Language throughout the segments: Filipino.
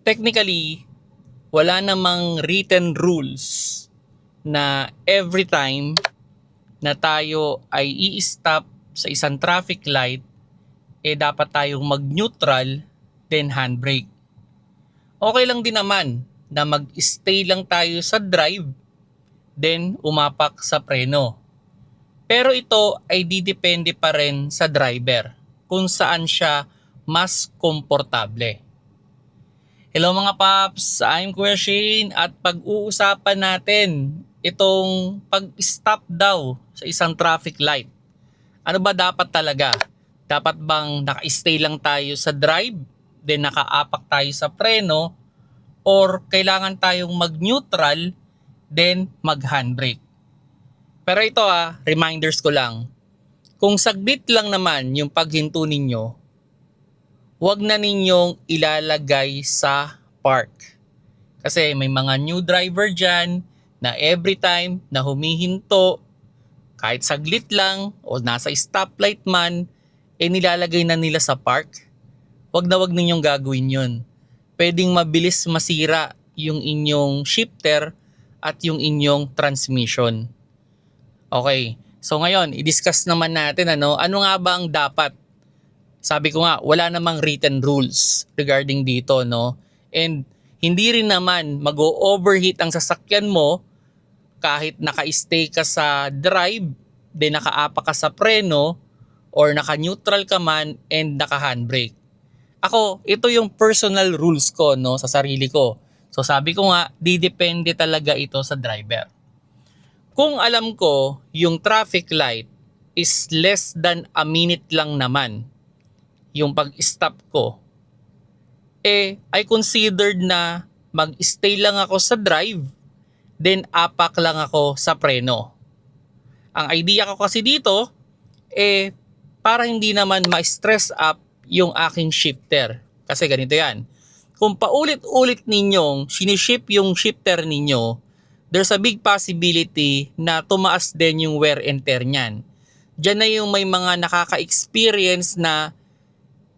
Technically, wala namang written rules na every time na tayo ay i-stop sa isang traffic light, dapat tayong mag-neutral, then handbrake. Okay lang din naman na mag-stay lang tayo sa drive, then umapak sa preno. Pero ito ay didepende pa rin sa driver kung saan siya mas komportable. Hello mga paps, I'm Kuya Shane at pag-uusapan natin itong pag-stop daw sa isang traffic light. Ano ba dapat talaga? Dapat bang naka-stay lang tayo sa drive, then nakaapak tayo sa preno, or kailangan tayong mag-neutral, then mag-handbrake? Pero ito reminders ko lang. Kung saglit lang naman yung paghinto ninyo, huwag na ninyong ilalagay sa park. Kasi may mga new driver dyan na every time na humihinto, kahit saglit lang o nasa stoplight man, nilalagay na nila sa park. Huwag ninyong gagawin yun. Pwedeng mabilis masira yung inyong shifter at yung inyong transmission. Okay, so ngayon, i-discuss naman natin ano nga ba ang dapat. Sabi ko nga, wala namang written rules regarding dito, no? And hindi rin naman mag-overheat ang sasakyan mo kahit naka-stay ka sa drive, then nakaapak ka sa preno, or naka-neutral ka man and naka-handbrake. Ako, ito yung personal rules ko, no, sa sarili ko. So sabi ko nga, didepende talaga ito sa driver. Kung alam ko yung traffic light is less than a minute lang naman, yung pag-stop ko, I considered na mag-stay lang ako sa drive, then apak lang ako sa preno. Ang idea ko kasi dito, para hindi naman ma-stress up yung aking shifter. Kasi ganito yan. Kung paulit-ulit ninyong sinishift yung shifter ninyo, there's a big possibility na tumaas din yung wear and tear niyan. Diyan na yung may mga nakaka-experience na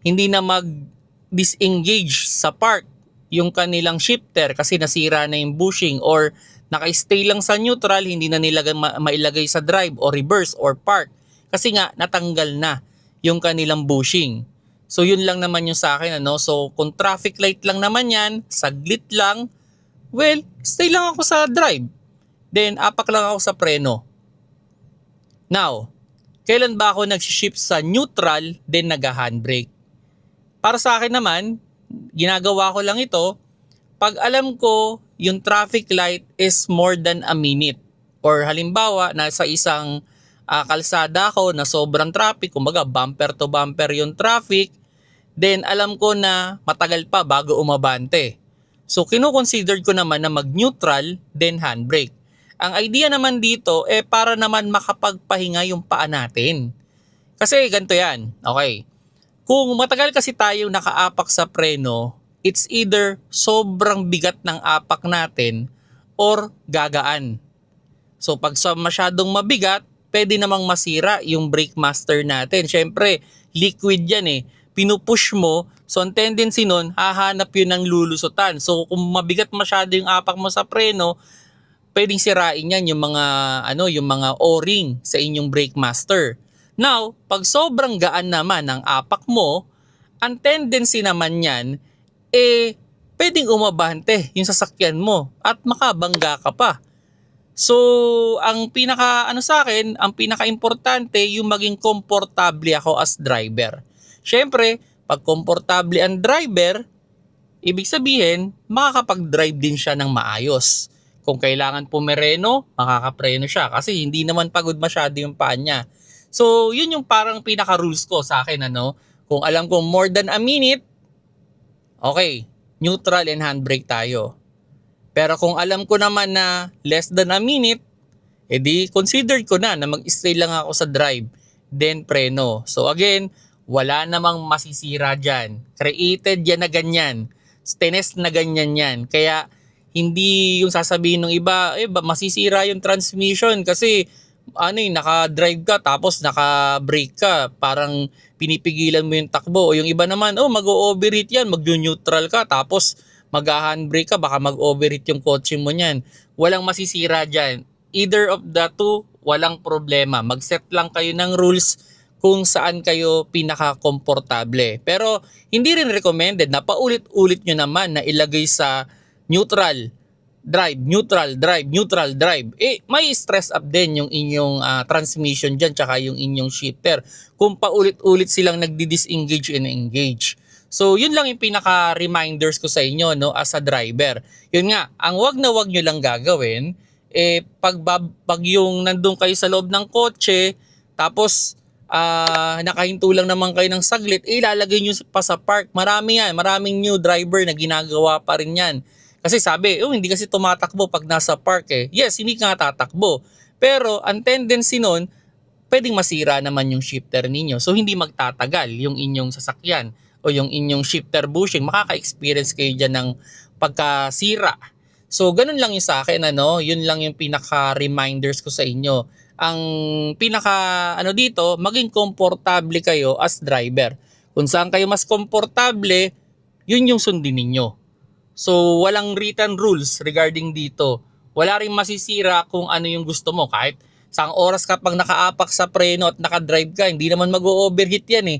hindi na mag-disengage sa park yung kanilang shifter kasi nasira na yung bushing, or naka-stay lang sa neutral, hindi na nila mailagay sa drive or reverse or park kasi nga natanggal na yung kanilang bushing. So yun lang naman yung sa akin, ano. So kung traffic light lang naman yan, saglit lang, well, stay lang ako sa drive, then apak lang ako sa preno. Now, kailan ba ako nag-shift sa neutral then nag-handbrake? Para sa akin naman, ginagawa ko lang ito pag alam ko yung traffic light is more than a minute. Or halimbawa, nasa isang kalsada ko na sobrang traffic, kumbaga bumper to bumper yung traffic, then alam ko na matagal pa bago umabante. So kino-consider ko naman na mag-neutral then handbrake. Ang idea naman dito para naman makapagpahinga yung paa natin. Kasi ganito yan, okay. Kung matagal kasi tayo nakaapak sa preno, it's either sobrang bigat ng apak natin or gagaan. So pag masyadong mabigat, pwede namang masira yung brake master natin. Syempre, liquid yan pinupush mo, so ang tendency nun, hahanap yun ng lulusutan. So kung mabigat masyado yung apak mo sa preno, pwedeng sirain yan yung mga O-ring sa inyong brake master. Now, pag sobrang gaan naman ang apak mo, ang tendency naman yan, pwedeng umabante yung sasakyan mo at makabangga ka pa. So, ang pinaka-importante, yung maging komportable ako as driver. Syempre, pag komportable ang driver, ibig sabihin, makakapag-drive din siya ng maayos. Kung kailangan pumereno, makakapreno siya kasi hindi naman pagod masyado yung paa niya. So, yun yung parang pinaka-rules ko sa akin, ano. Kung alam ko more than a minute, okay, neutral and handbrake tayo. Pero kung alam ko naman na less than a minute, edi considered ko na mag-stay lang ako sa drive, then preno. So again, wala namang masisira dyan. Created yan na ganyan. Tinest na ganyan yan. Kaya hindi yung sasabihin ng iba, masisira yung transmission kasi naka-drive ka tapos naka-brake ka, parang pinipigilan mo yung takbo. O yung iba naman, mag-o-overheat yan, mag-neutral ka tapos mag-handbrake ka, baka mag-overheat yung kotse mo niyan. Walang masisira dyan. Either of the two, walang problema. Mag-set lang kayo ng rules kung saan kayo pinaka-komportable. Pero hindi rin recommended na paulit-ulit nyo naman na ilagay sa neutral, drive, neutral, drive, neutral, drive. May stress up din yung inyong transmission dyan tsaka yung inyong shifter. Kung paulit-ulit silang nagdi-disengage and engage. So, yun lang yung pinaka-reminders ko sa inyo, no, as a driver. Yun nga, ang wag nyo lang gagawin, pag yung nandun kayo sa loob ng kotse, tapos nakahinto lang naman kayo ng saglit, ilalagay nyo pa sa park. Marami yan, maraming new driver na ginagawa pa rin yan. Kasi sabi, hindi kasi tumatakbo pag nasa park eh. Yes, hindi ka nga tatakbo. Pero ang tendency nun, pwedeng masira naman yung shifter ninyo. So hindi magtatagal yung inyong sasakyan o yung inyong shifter bushing. Makaka-experience kayo dyan ng pagkasira. So ganun lang yung sa akin, yun lang yung pinaka-reminders ko sa inyo. Ang pinaka dito, maging komportable kayo as driver. Kung saan kayo mas komportable, yun yung sundin ninyo. So walang written rules regarding dito. Wala ring masisira kung ano yung gusto mo. Kahit saang oras kapag nakaapak sa preno at nakadrive ka, hindi naman mag-overheat yan eh.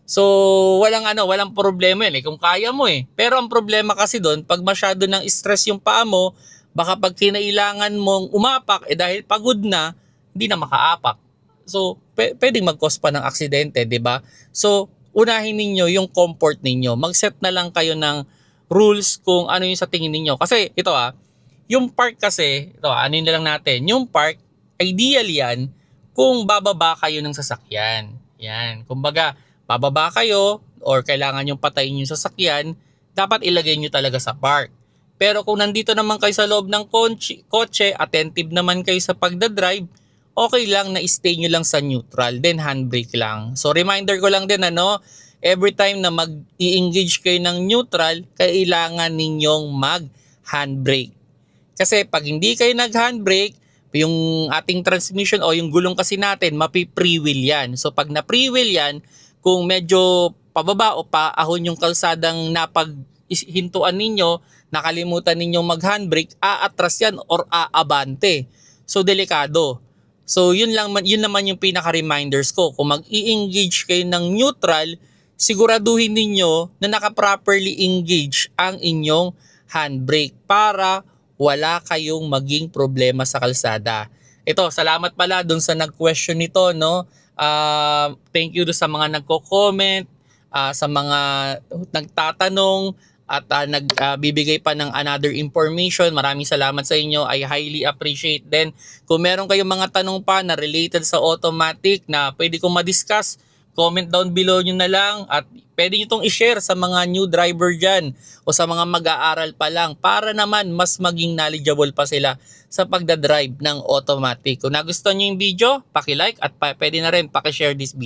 So walang problema yan eh kung kaya mo eh. Pero ang problema kasi doon, pag masyado ng stress yung paa mo, baka pag kinailangan mong umapak, dahil pagod na, hindi na makaapak. So, pwedeng mag-cause pa ng aksidente, di ba? So, unahin ninyo yung comfort ninyo. Mag-set na lang kayo ng rules kung ano yung sa tingin ninyo. Kasi, ito yung park kasi, ano yun lang natin, yung park, ideal yan kung bababa kayo ng sasakyan. Yan. Kumbaga, bababa kayo or kailangan yung patayin yung sasakyan, dapat ilagay nyo talaga sa park. Pero kung nandito naman kayo sa loob ng kotse, attentive naman kayo sa pagdadrive, okay lang na stay nyo lang sa neutral, then handbrake lang. So reminder ko lang din, every time na mag-i-engage kayo ng neutral, kailangan ninyong mag-handbrake. Kasi pag hindi kayo nag-handbrake, yung ating transmission o yung gulong kasi natin, mapi-pre-wheel yan. So pag na-pre-wheel yan, kung medyo pababa o paahon yung kalsadang napaghintuan ninyo, nakalimutan ninyong mag-handbrake, aatras yan or aabante. So delikado. So yun naman yung pinaka-reminders ko. Kung mag-i-engage kayo ng neutral, siguraduhin ninyo na naka-properly engage ang inyong handbrake para wala kayong maging problema sa kalsada. Ito, salamat pala dun sa nag-question nito, thank you do sa mga nagko-comment, sa mga nagtatanong at nagbibigay pa ng another information. Maraming salamat sa inyo. I highly appreciate. Then, kung meron kayong mga tanong pa na related sa automatic na pwede kong ma-discuss, comment down below nyo na lang at pwede nyo itong i-share sa mga new driver dyan o sa mga mag-aaral pa lang para naman mas maging knowledgeable pa sila sa pagdadrive ng automatic. Kung nagustuhan nyo yung video, paki-like at pwede na rin paki-share this video.